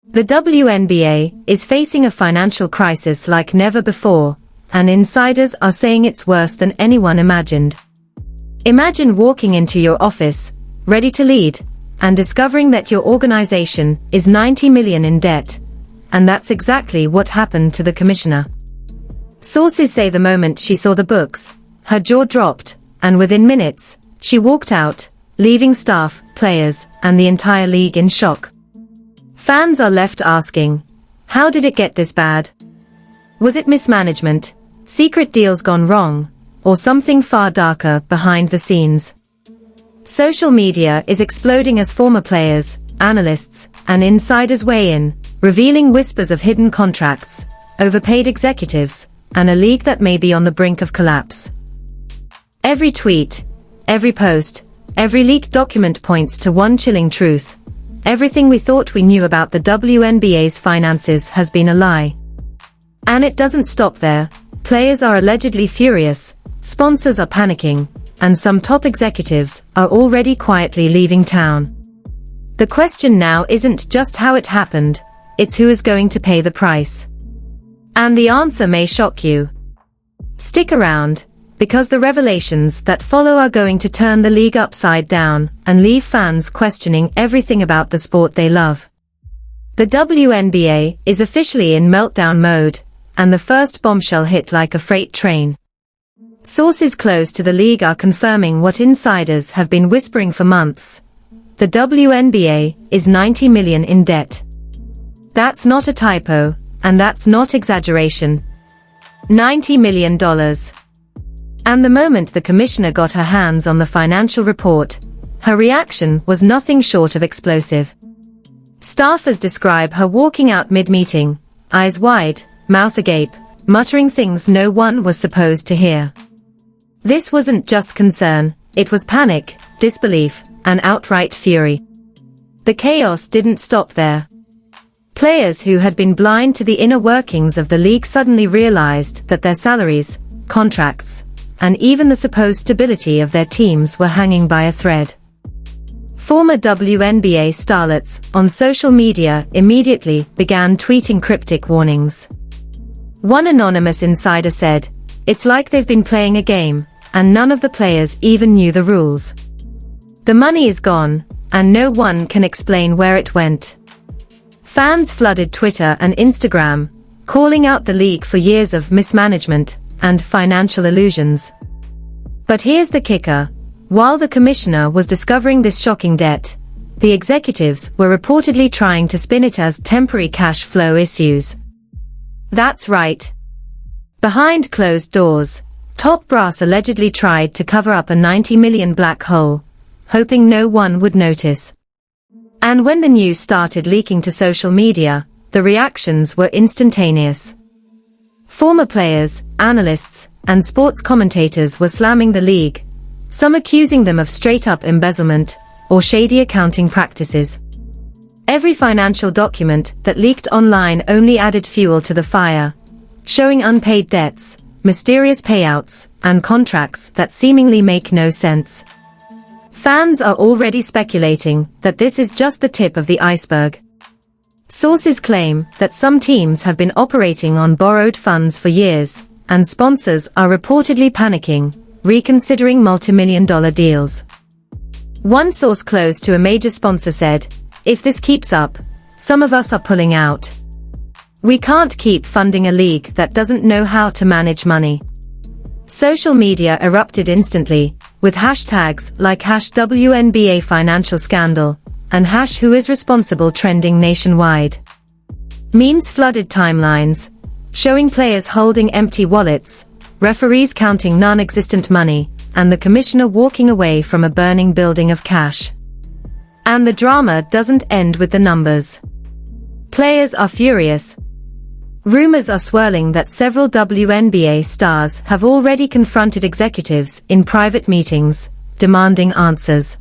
The WNBA is facing a financial crisis like never before, and insiders are saying it's worse than anyone imagined. Imagine walking into your office, ready to lead, and discovering that your organization is $90 million in debt. And that's exactly what happened to the commissioner. Sources say the moment she saw the books, her jaw dropped, and within minutes, she walked out, leaving staff, players, and the entire league in shock. Fans are left asking, how did it get this bad? Was it mismanagement, secret deals gone wrong, or something far darker behind the scenes? Social media is exploding as former players, analysts, and insiders weigh in, revealing whispers of hidden contracts, overpaid executives, and a league that may be on the brink of collapse. Every tweet, every post, every leaked document points to one chilling truth. Everything we thought we knew about the WNBA's finances has been a lie. And it doesn't stop there. Players are allegedly furious, sponsors are panicking, and some top executives are already quietly leaving town. The question now isn't just how it happened, it's who is going to pay the price. And the answer may shock you. Stick around, because the revelations that follow are going to turn the league upside down and leave fans questioning everything about the sport they love. The WNBA is officially in meltdown mode, and the first bombshell hit like a freight train. Sources close to the league are confirming what insiders have been whispering for months. The WNBA is $90 million in debt. That's not a typo, and that's not exaggeration. $90 million. And the moment the commissioner got her hands on the financial report, her reaction was nothing short of explosive. Staffers describe her walking out mid-meeting, eyes wide, mouth agape, muttering things no one was supposed to hear. This wasn't just concern, it was panic, disbelief, and outright fury. The chaos didn't stop there. Players who had been blind to the inner workings of the league suddenly realized that their salaries, contracts, and even the supposed stability of their teams were hanging by a thread. Former WNBA starlets on social media immediately began tweeting cryptic warnings. One anonymous insider said, "It's like they've been playing a game, and none of the players even knew the rules. The money is gone, and no one can explain where it went." Fans flooded Twitter and Instagram, calling out the league for years of mismanagement and financial illusions. But here's the kicker. While the commissioner was discovering this shocking debt, the executives were reportedly trying to spin it as temporary cash flow issues. That's right. Behind closed doors, top brass allegedly tried to cover up a $90 million black hole, hoping no one would notice. And when the news started leaking to social media, the reactions were instantaneous. Former players, analysts, and sports commentators were slamming the league, some accusing them of straight-up embezzlement or shady accounting practices. Every financial document that leaked online only added fuel to the fire, showing unpaid debts, mysterious payouts, and contracts that seemingly make no sense. Fans are already speculating that this is just the tip of the iceberg. Sources claim that some teams have been operating on borrowed funds for years, and sponsors are reportedly panicking, reconsidering multi-million-dollar deals. One source close to a major sponsor said, "If this keeps up, some of us are pulling out. We can't keep funding a league that doesn't know how to manage money." Social media erupted instantly, with hashtags like #WNBA financial scandal and #WhoIsResponsible trending nationwide. Memes flooded timelines, showing players holding empty wallets, referees counting non-existent money, and the commissioner walking away from a burning building of cash. And the drama doesn't end with the numbers. Players are furious. Rumors are swirling that several WNBA stars have already confronted executives in private meetings, demanding answers.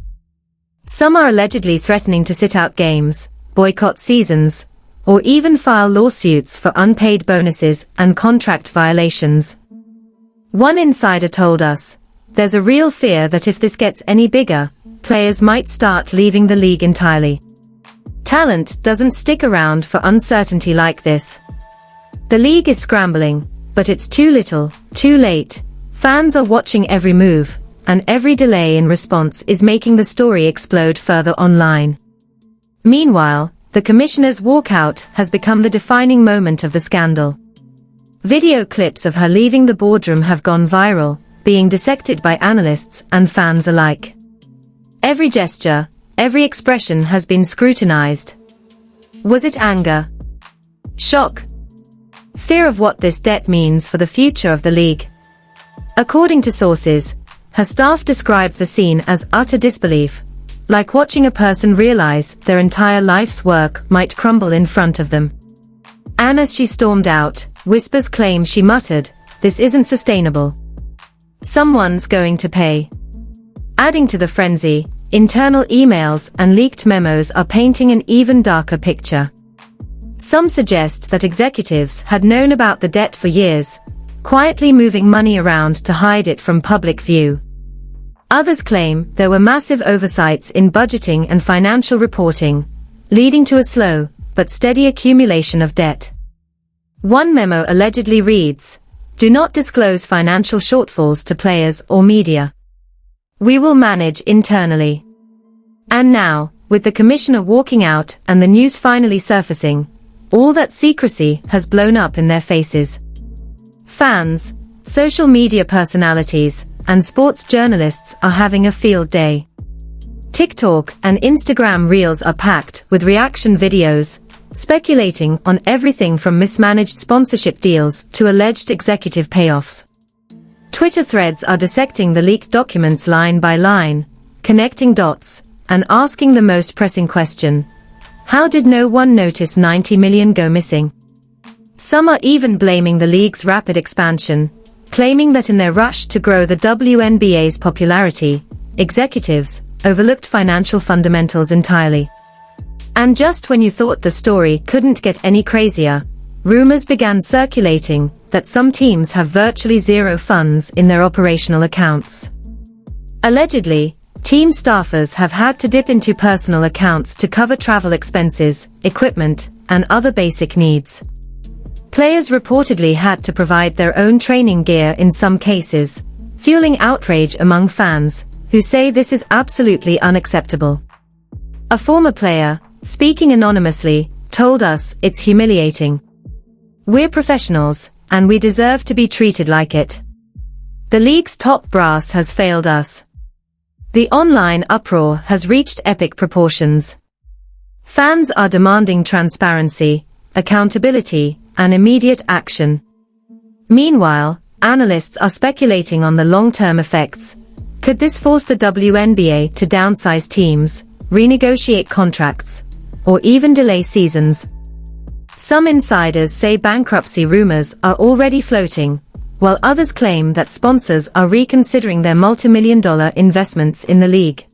Some are allegedly threatening to sit out games, boycott seasons, or even file lawsuits for unpaid bonuses and contract violations. One insider told us, "There's a real fear that if this gets any bigger, players might start leaving the league entirely." Talent doesn't stick around for uncertainty like this. The league is scrambling, but it's too little, too late. Fans are watching every move, and every delay in response is making the story explode further online. Meanwhile, the commissioner's walkout has become the defining moment of the scandal. Video clips of her leaving the boardroom have gone viral, being dissected by analysts and fans alike. Every gesture, every expression has been scrutinized. Was it anger? Shock? Fear of what this debt means for the future of the league? According to sources, her staff described the scene as utter disbelief, like watching a person realize their entire life's work might crumble in front of them. And as she stormed out, whispers claim she muttered, "This isn't sustainable. Someone's going to pay." Adding to the frenzy, internal emails and leaked memos are painting an even darker picture. Some suggest that executives had known about the debt for years, quietly moving money around to hide it from public view. Others claim there were massive oversights in budgeting and financial reporting, leading to a slow but steady accumulation of debt. One memo allegedly reads, "Do not disclose financial shortfalls to players or media. We will manage internally." And now, with the commissioner walking out and the news finally surfacing, all that secrecy has blown up in their faces. Fans, social media personalities, and sports journalists are having a field day. TikTok and Instagram reels are packed with reaction videos, speculating on everything from mismanaged sponsorship deals to alleged executive payoffs. Twitter threads are dissecting the leaked documents line by line, connecting dots, and asking the most pressing question: how did no one notice 90 million go missing? Some are even blaming the league's rapid expansion, claiming that in their rush to grow the WNBA's popularity, executives overlooked financial fundamentals entirely. And just when you thought the story couldn't get any crazier, rumors began circulating that some teams have virtually zero funds in their operational accounts. Allegedly, team staffers have had to dip into personal accounts to cover travel expenses, equipment, and other basic needs. Players reportedly had to provide their own training gear in some cases, fueling outrage among fans, who say this is absolutely unacceptable. A former player, speaking anonymously, told us, "It's humiliating. We're professionals, and we deserve to be treated like it. The league's top brass has failed us." The online uproar has reached epic proportions. Fans are demanding transparency, accountability, and immediate action. Meanwhile, analysts are speculating on the long-term effects. Could this force the WNBA to downsize teams, renegotiate contracts, or even delay seasons? Some insiders say bankruptcy rumors are already floating, while others claim that sponsors are reconsidering their multi-million-dollar investments in the league.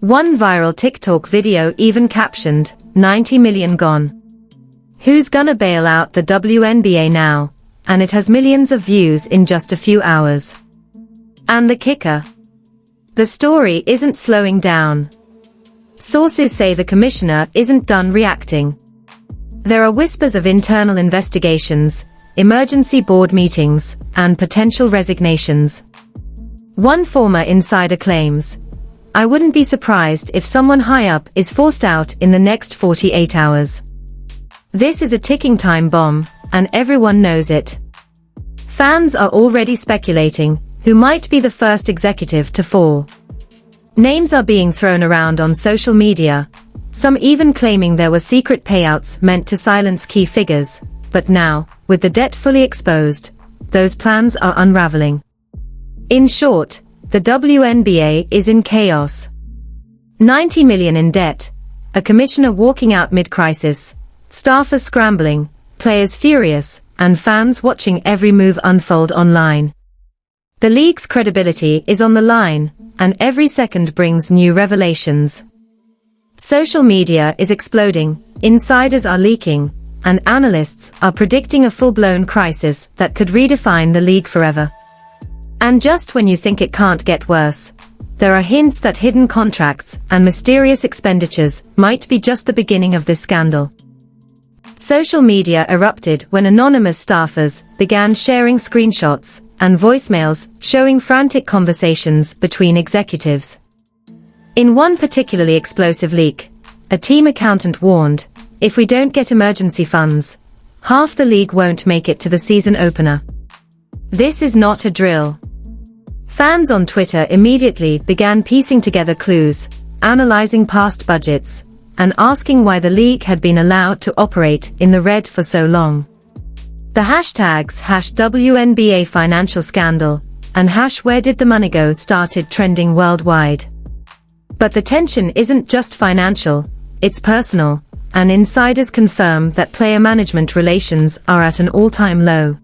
One viral TikTok video even captioned, "90 million gone. Who's gonna bail out the WNBA now?" And it has millions of views in just a few hours. And the kicker? The story isn't slowing down. Sources say the commissioner isn't done reacting. There are whispers of internal investigations, emergency board meetings, and potential resignations. One former insider claims, "I wouldn't be surprised if someone high up is forced out in the next 48 hours. This is a ticking time bomb, and everyone knows it." Fans are already speculating who might be the first executive to fall. Names are being thrown around on social media, some even claiming there were secret payouts meant to silence key figures, but now, with the debt fully exposed, those plans are unraveling. In short, the WNBA is in chaos. 90 million in debt, a commissioner walking out mid-crisis, staffers scrambling, players furious, and fans watching every move unfold online. The league's credibility is on the line, and every second brings new revelations. Social media is exploding, insiders are leaking, and analysts are predicting a full-blown crisis that could redefine the league forever. And just when you think it can't get worse, there are hints that hidden contracts and mysterious expenditures might be just the beginning of this scandal. Social media erupted when anonymous staffers began sharing screenshots and voicemails showing frantic conversations between executives. In one particularly explosive leak, a team accountant warned, "If we don't get emergency funds, half the league won't make it to the season opener." This is not a drill. Fans on Twitter immediately began piecing together clues, analyzing past budgets, and asking why the league had been allowed to operate in the red for so long. The hashtags #WNBA financial scandal and #where did the money go started trending worldwide. But the tension isn't just financial, it's personal, and insiders confirm that player management relations are at an all-time low.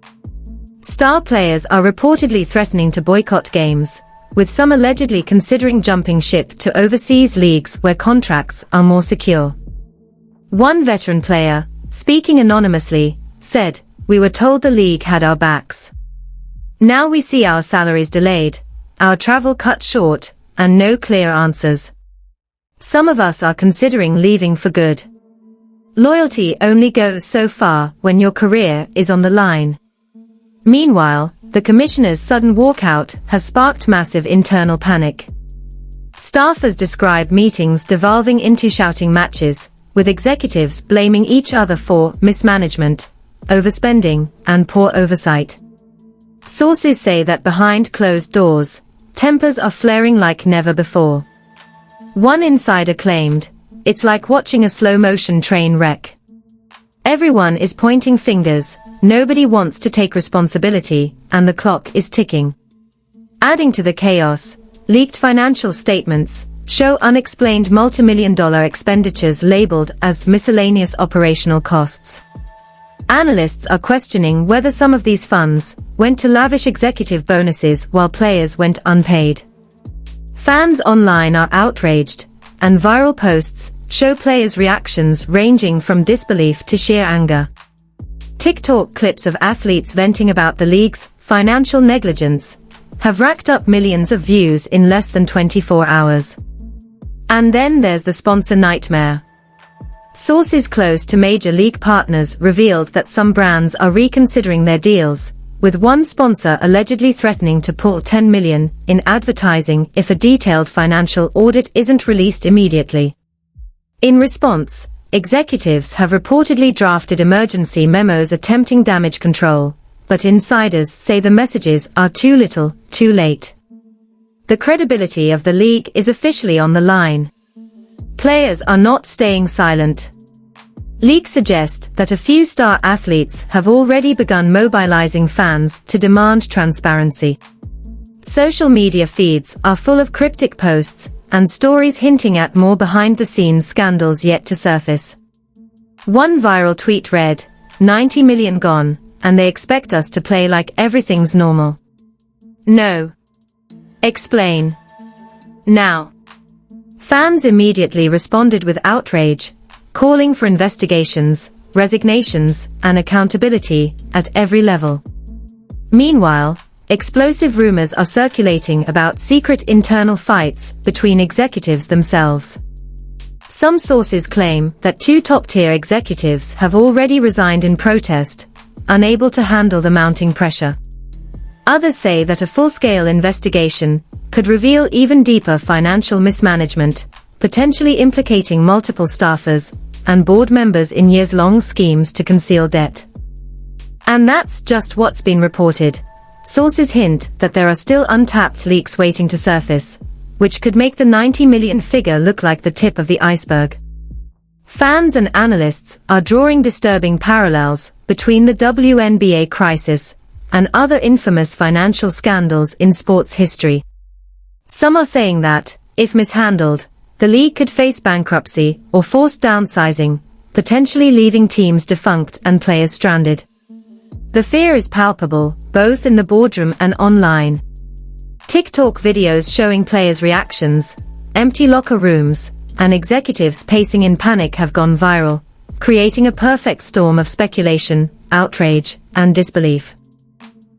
Star players are reportedly threatening to boycott games, with some allegedly considering jumping ship to overseas leagues where contracts are more secure. One veteran player, speaking anonymously, said, "We were told the league had our backs. Now we see our salaries delayed, our travel cut short, and no clear answers. Some of us are considering leaving for good." Loyalty only goes so far when your career is on the line. Meanwhile, the commissioner's sudden walkout has sparked massive internal panic. Staffers describe meetings devolving into shouting matches, with executives blaming each other for mismanagement, overspending, and poor oversight. Sources say that behind closed doors, tempers are flaring like never before. One insider claimed, "It's like watching a slow-motion train wreck. Everyone is pointing fingers, nobody wants to take responsibility, and the clock is ticking." Adding to the chaos, leaked financial statements show unexplained multimillion-dollar expenditures labeled as miscellaneous operational costs. Analysts are questioning whether some of these funds went to lavish executive bonuses while players went unpaid. Fans online are outraged, and viral posts show players' reactions ranging from disbelief to sheer anger. TikTok clips of athletes venting about the league's financial negligence have racked up millions of views in less than 24 hours. And then there's the sponsor nightmare. Sources close to major league partners revealed that some brands are reconsidering their deals, with one sponsor allegedly threatening to pull $10 million in advertising if a detailed financial audit isn't released immediately. In response, executives have reportedly drafted emergency memos attempting damage control, but insiders say the messages are too little, too late. The credibility of the league is officially on the line. Players are not staying silent. Leaks suggest that a few star athletes have already begun mobilizing fans to demand transparency. Social media feeds are full of cryptic posts and stories hinting at more behind-the-scenes scandals yet to surface. One viral tweet read, "90 million gone, and they expect us to play like everything's normal. No. Explain. Now." Fans immediately responded with outrage, calling for investigations, resignations, and accountability at every level. Meanwhile, explosive rumors are circulating about secret internal fights between executives themselves. Some sources claim that two top-tier executives have already resigned in protest, unable to handle the mounting pressure. Others say that a full-scale investigation could reveal even deeper financial mismanagement, potentially implicating multiple staffers and board members in years-long schemes to conceal debt. And that's just what's been reported. Sources hint that there are still untapped leaks waiting to surface, which could make the 90 million figure look like the tip of the iceberg. Fans and analysts are drawing disturbing parallels between the WNBA crisis and other infamous financial scandals in sports history. Some are saying that, if mishandled, the league could face bankruptcy or forced downsizing, potentially leaving teams defunct and players stranded. The fear is palpable, both in the boardroom and online. TikTok videos showing players' reactions, empty locker rooms, and executives pacing in panic have gone viral, creating a perfect storm of speculation, outrage, and disbelief.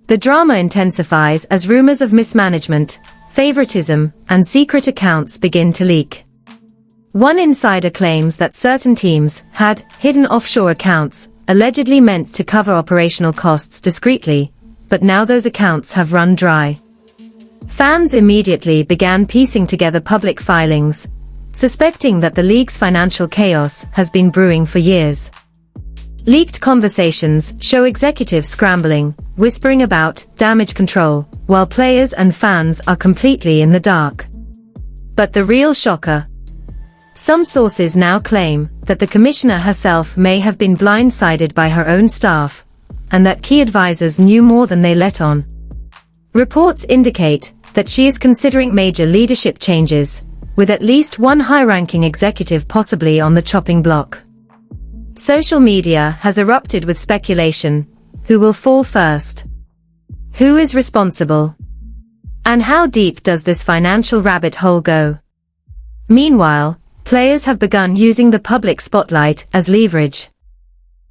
The drama intensifies as rumors of mismanagement, favoritism, and secret accounts begin to leak. One insider claims that certain teams had hidden offshore accounts, allegedly meant to cover operational costs discreetly, but now those accounts have run dry. Fans immediately began piecing together public filings, suspecting that the league's financial chaos has been brewing for years. Leaked conversations show executives scrambling, whispering about damage control, while players and fans are completely in the dark. But the real shocker. Some sources now claim that the commissioner herself may have been blindsided by her own staff, and that key advisors knew more than they let on. Reports indicate that she is considering major leadership changes, with at least one high-ranking executive possibly on the chopping block. Social media has erupted with speculation. Who will fall first? Who is responsible? And how deep does this financial rabbit hole go? Meanwhile, players have begun using the public spotlight as leverage.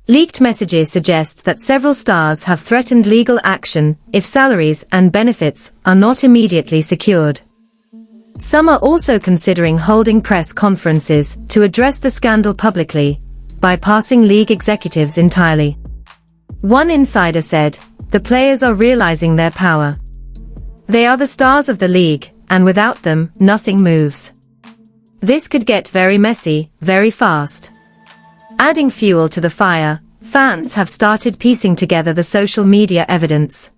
Leaked messages suggest that several stars have threatened legal action if salaries and benefits are not immediately secured. Some are also considering holding press conferences to address the scandal publicly, bypassing league executives entirely. One insider said, "The players are realizing their power. They are the stars of the league, and without them, nothing moves." This could get very messy, very fast. Adding fuel to the fire, fans have started piecing together the social media evidence.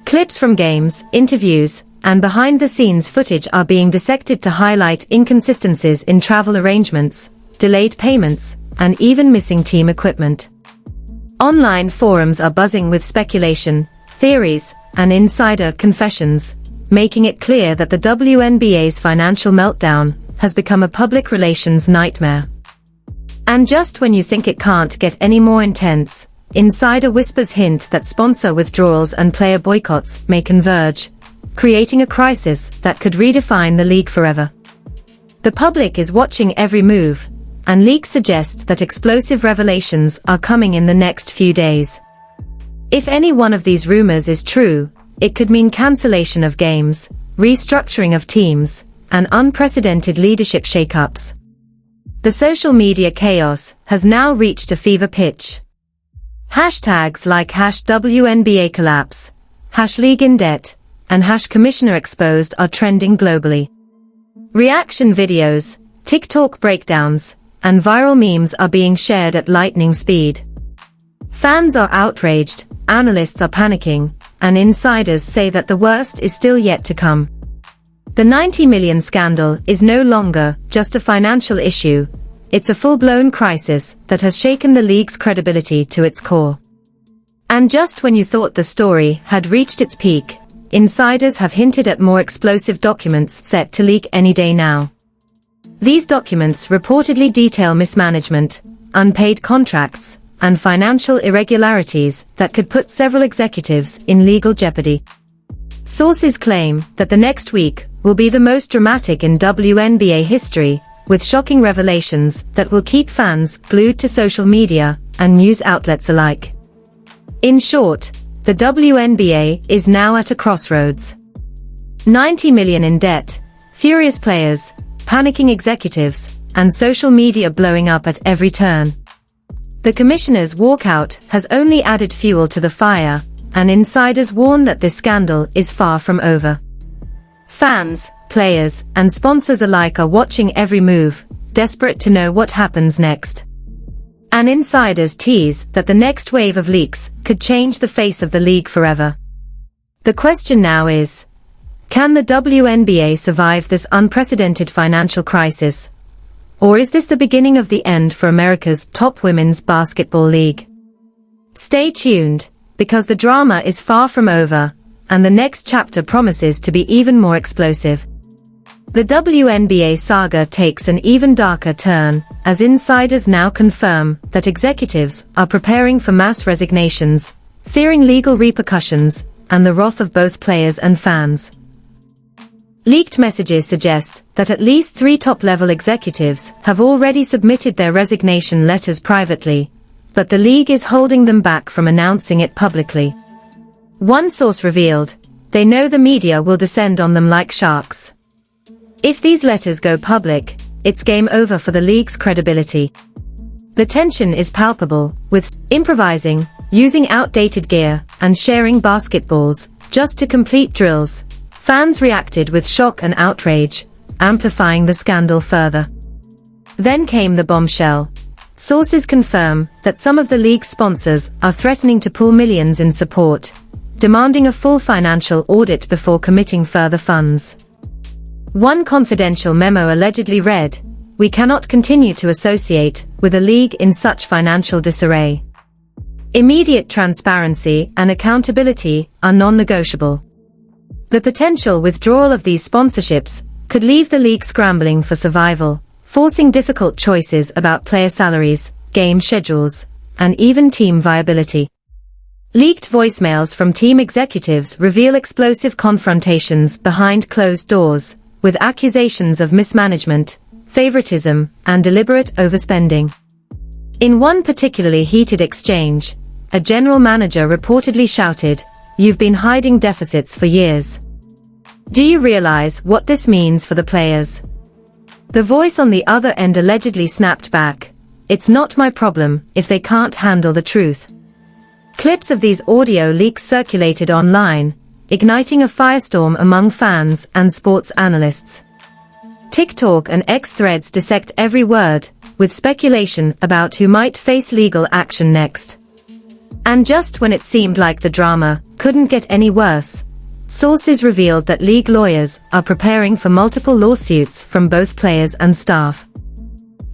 Clips from games, interviews, and behind-the-scenes footage are being dissected to highlight inconsistencies in travel arrangements, delayed payments, and even missing team equipment. Online forums are buzzing with speculation, theories, and insider confessions, making it clear that the WNBA's financial meltdown has become a public relations nightmare. And just when you think it can't get any more intense, insider whispers hint that sponsor withdrawals and player boycotts may converge, creating a crisis that could redefine the league forever. The public is watching every move, and leaks suggest that explosive revelations are coming in the next few days. If any one of these rumors is true, it could mean cancellation of games, restructuring of teams, and unprecedented leadership shakeups. The social media chaos has now reached a fever pitch. Hashtags like #WNBA collapse, #league in debt, and #commissioner exposed are trending globally. Reaction videos, TikTok breakdowns, and viral memes are being shared at lightning speed. Fans are outraged, analysts are panicking, and insiders say that the worst is still yet to come. The $90 million scandal is no longer just a financial issue, it's a full-blown crisis that has shaken the league's credibility to its core. And just when you thought the story had reached its peak, insiders have hinted at more explosive documents set to leak any day now. These documents reportedly detail mismanagement, unpaid contracts, and financial irregularities that could put several executives in legal jeopardy. Sources claim that the next week will be the most dramatic in WNBA history, with shocking revelations that will keep fans glued to social media and news outlets alike. In short, the WNBA is now at a crossroads. 90 million in debt, furious players, panicking executives, and social media blowing up at every turn. The commissioner's walkout has only added fuel to the fire, and insiders warn that this scandal is far from over. Fans, players, and sponsors alike are watching every move, desperate to know what happens next. And insiders tease that the next wave of leaks could change the face of the league forever. The question now is, can the WNBA survive this unprecedented financial crisis? Or is this the beginning of the end for America's top women's basketball league? Stay tuned, because the drama is far from over, and the next chapter promises to be even more explosive. The WNBA saga takes an even darker turn, as insiders now confirm that executives are preparing for mass resignations, fearing legal repercussions, and the wrath of both players and fans. Leaked messages suggest that at least 3 top-level executives have already submitted their resignation letters privately, but the league is holding them back from announcing it publicly. One source revealed, they know the media will descend on them like sharks. If these letters go public, it's game over for the league's credibility. The tension is palpable, with improvising, using outdated gear, and sharing basketballs, just to complete drills. Fans reacted with shock and outrage, amplifying the scandal further. Then came the bombshell. Sources confirm that some of the league's sponsors are threatening to pull millions in support, demanding a full financial audit before committing further funds. One confidential memo allegedly read, "We cannot continue to associate with a league in such financial disarray. Immediate transparency and accountability are non-negotiable." The potential withdrawal of these sponsorships could leave the league scrambling for survival, forcing difficult choices about player salaries, game schedules, and even team viability. Leaked voicemails from team executives reveal explosive confrontations behind closed doors, with accusations of mismanagement, favoritism, and deliberate overspending. In one particularly heated exchange, a general manager reportedly shouted, "You've been hiding deficits for years. Do you realize what this means for the players?" The voice on the other end allegedly snapped back, "It's not my problem if they can't handle the truth." Clips of these audio leaks circulated online, igniting a firestorm among fans and sports analysts. TikTok and X threads dissect every word, with speculation about who might face legal action next. And just when it seemed like the drama couldn't get any worse, sources revealed that league lawyers are preparing for multiple lawsuits from both players and staff.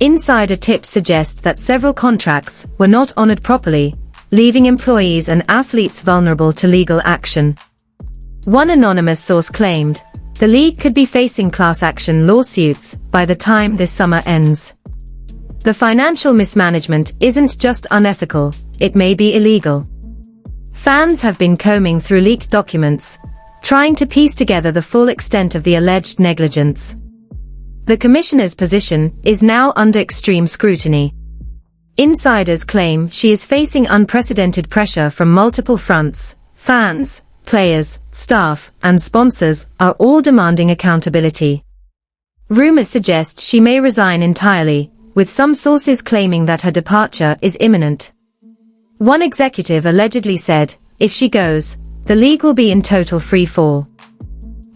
Insider tips suggest that several contracts were not honored properly, leaving employees and athletes vulnerable to legal action. One anonymous source claimed, the league could be facing class action lawsuits by the time this summer ends. The financial mismanagement isn't just unethical, it may be illegal. Fans have been combing through leaked documents, trying to piece together the full extent of the alleged negligence. The commissioner's position is now under extreme scrutiny. Insiders claim she is facing unprecedented pressure from multiple fronts. Fans, players, staff, and sponsors are all demanding accountability. Rumors suggest she may resign entirely, with some sources claiming that her departure is imminent. One executive allegedly said, "If she goes, the league will be in total free fall.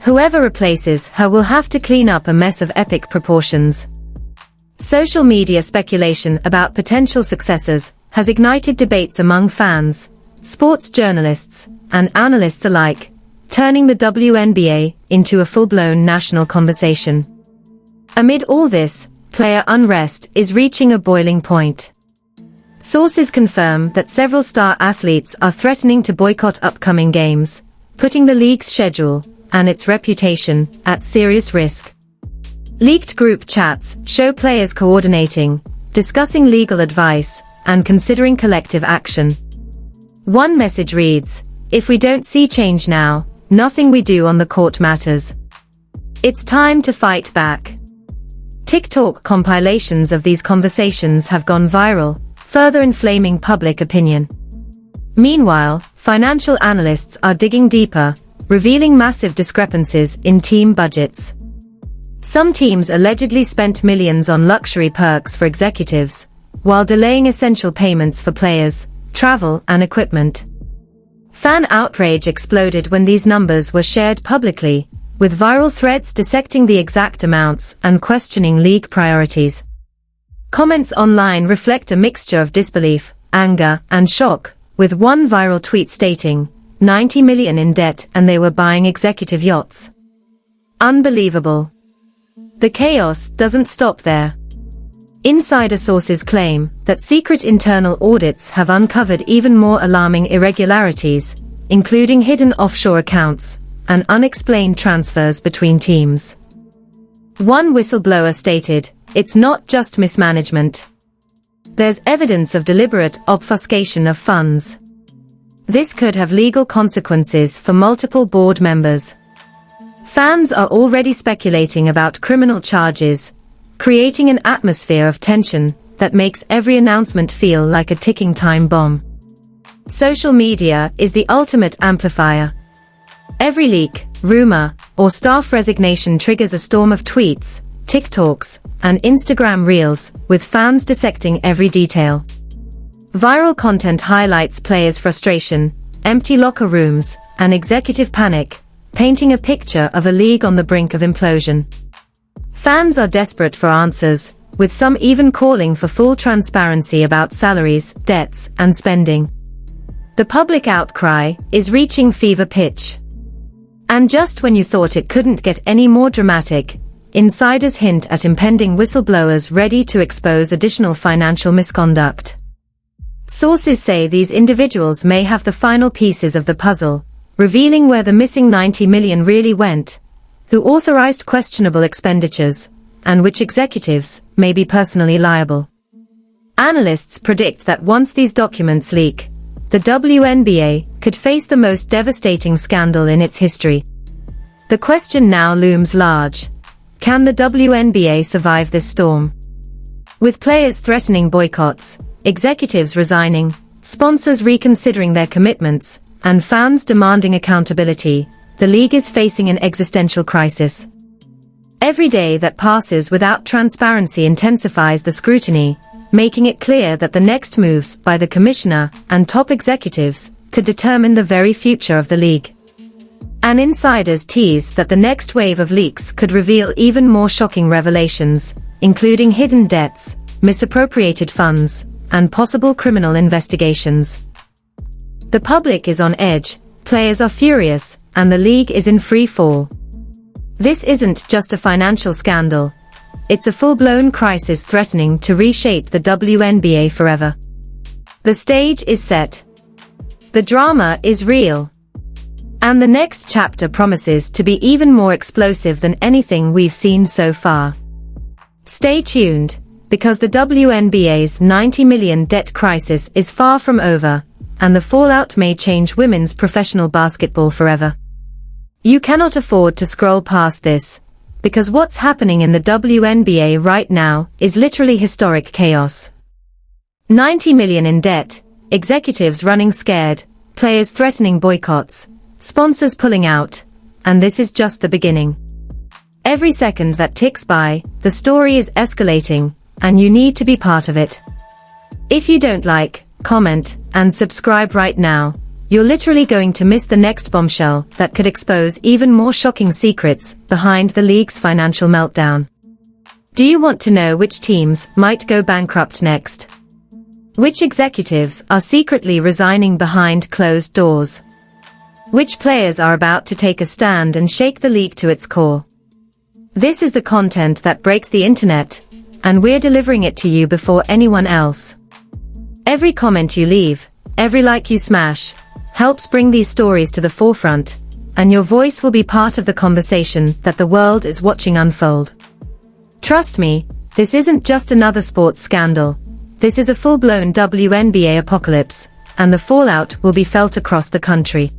Whoever replaces her will have to clean up a mess of epic proportions." Social media speculation about potential successors has ignited debates among fans, sports journalists, and analysts alike, turning the WNBA into a full-blown national conversation. Amid all this, player unrest is reaching a boiling point. Sources confirm that several star athletes are threatening to boycott upcoming games, putting the league's schedule and its reputation at serious risk. Leaked group chats show players coordinating, discussing legal advice, and considering collective action. One message reads, "If we don't see change now, nothing we do on the court matters. It's time to fight back." TikTok compilations of these conversations have gone viral, further inflaming public opinion. Meanwhile, financial analysts are digging deeper, revealing massive discrepancies in team budgets. Some teams allegedly spent millions on luxury perks for executives, while delaying essential payments for players, travel, and equipment. Fan outrage exploded when these numbers were shared publicly, with viral threads dissecting the exact amounts and questioning league priorities. Comments online reflect a mixture of disbelief, anger, and shock, with one viral tweet stating, 90 million in debt and they were buying executive yachts. Unbelievable. The chaos doesn't stop there. Insider sources claim that secret internal audits have uncovered even more alarming irregularities, including hidden offshore accounts and unexplained transfers between teams. One whistleblower stated, "It's not just mismanagement. There's evidence of deliberate obfuscation of funds. This could have legal consequences for multiple board members." Fans are already speculating about criminal charges, creating an atmosphere of tension that makes every announcement feel like a ticking time bomb. Social media is the ultimate amplifier. Every leak, rumor, or staff resignation triggers a storm of tweets, TikToks, and Instagram reels, with fans dissecting every detail. Viral content highlights players' frustration, empty locker rooms, and executive panic, painting a picture of a league on the brink of implosion. Fans are desperate for answers, with some even calling for full transparency about salaries, debts, and spending. The public outcry is reaching fever pitch. And just when you thought it couldn't get any more dramatic, insiders hint at impending whistleblowers ready to expose additional financial misconduct. Sources say these individuals may have the final pieces of the puzzle, revealing where the missing $90 million really went, who authorized questionable expenditures, and which executives may be personally liable. Analysts predict that once these documents leak, the WNBA could face the most devastating scandal in its history. The question now looms large: can the WNBA survive this storm? With players threatening boycotts, executives resigning, sponsors reconsidering their commitments, and fans demanding accountability, the league is facing an existential crisis. Every day that passes without transparency intensifies the scrutiny, making it clear that the next moves by the commissioner and top executives could determine the very future of the league. And insiders tease that the next wave of leaks could reveal even more shocking revelations, including hidden debts, misappropriated funds, and possible criminal investigations. The public is on edge, players are furious, and the league is in free fall. This isn't just a financial scandal. It's a full-blown crisis threatening to reshape the WNBA forever. The stage is set. The drama is real. And the next chapter promises to be even more explosive than anything we've seen so far. Stay tuned, because the WNBA's $90 million debt crisis is far from over, and the fallout may change women's professional basketball forever. You cannot afford to scroll past this, because what's happening in the WNBA right now is literally historic chaos. $90 million in debt, executives running scared, players threatening boycotts, sponsors pulling out, and this is just the beginning. Every second that ticks by, the story is escalating, and you need to be part of it. If you don't like, comment, and subscribe right now, you're literally going to miss the next bombshell that could expose even more shocking secrets behind the league's financial meltdown. Do you want to know which teams might go bankrupt next? Which executives are secretly resigning behind closed doors? Which players are about to take a stand and shake the league to its core? This is the content that breaks the internet, and we're delivering it to you before anyone else. Every comment you leave, every like you smash, helps bring these stories to the forefront, and your voice will be part of the conversation that the world is watching unfold. Trust me, this isn't just another sports scandal. This is a full-blown WNBA apocalypse, and the fallout will be felt across the country.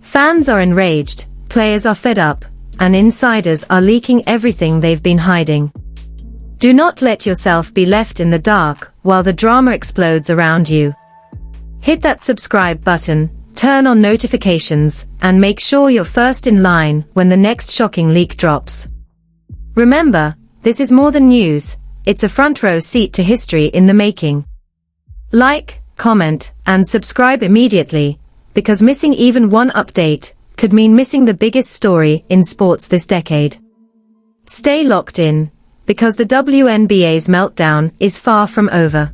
Fans are enraged, players are fed up, and insiders are leaking everything they've been hiding. Do not let yourself be left in the dark while the drama explodes around you. Hit that subscribe button, turn on notifications, and make sure you're first in line when the next shocking leak drops. Remember, this is more than news, it's a front row seat to history in the making. Like, comment, and subscribe immediately, because missing even one update could mean missing the biggest story in sports this decade. Stay locked in, because the WNBA's meltdown is far from over.